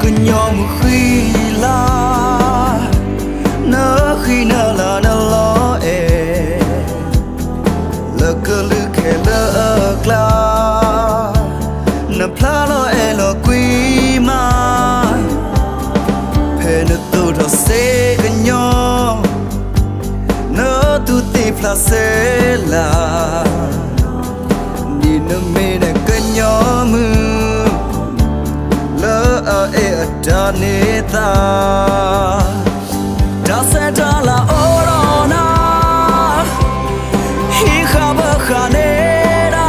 cứ nhóm khi la nỡ khi nỡ là nỡ lo lỡ cơ lư khe lỡ cla nỡ pla lo lo quý ma phê nỡ tu thọ sẽ cứ nhóm nỡ tu ti pla sẽ là đi nỡ mê nè cứ nhóm lỡ ta nê ta ta sẽ ta là ô đó na hi kha bơ kha nê da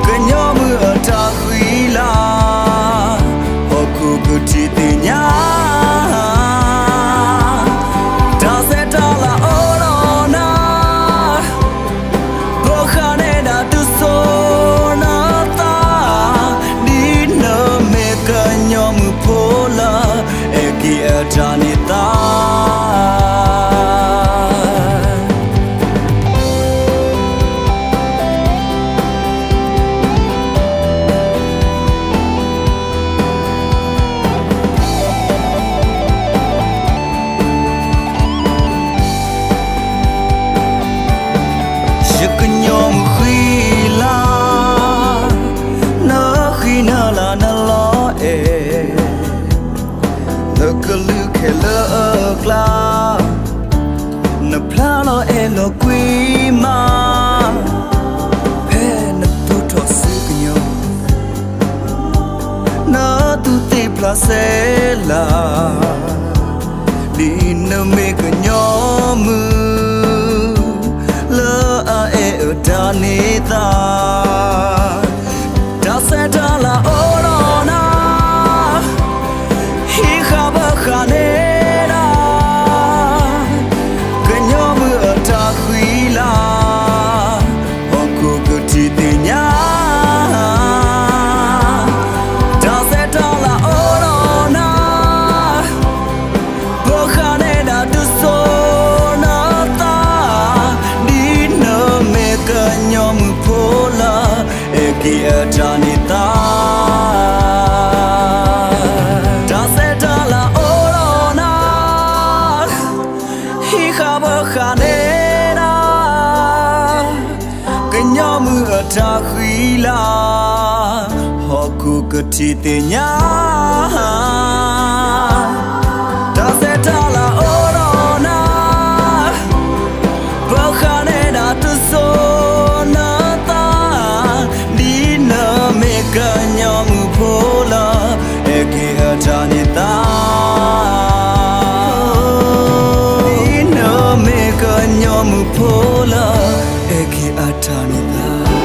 cái nhóm mưa ta quý la họ cứ cứ chỉ tin nhá ta sẽ ta là ô đó na bơ kha nê da tu so nhóm phố la kia trani ta giấc nhóm khi la nỡ khi nỡ là nỡ lo lỡ cơ lư khe lỡ cla nỡ pla lo lo quý ma phê nỡ tu thọ sư cơ nhau nỡ tu ti pla sẽ là đi nỡ mê cơ nhau mư lỡ ở ta nê ta ta sẽ ta là ô đó na hi kha bơ kha nê da cái nhóm mưa ta quý la họ cứ cứ chỉ tin nhá ta sẽ ta là ô đó na bơ kha nê da tu so na ta đi nơ mê cái nhóm phố la kia cha ni ta khả nê na cái nhóm mưa ta khi la họ cứ cứ chỉ tin nhá ta sẽ ta là ô đó na vợ khả nê đã tu so na ta đi nơ mê cái nhóm phố la kia cha ni ta nhóm phố la eki atanida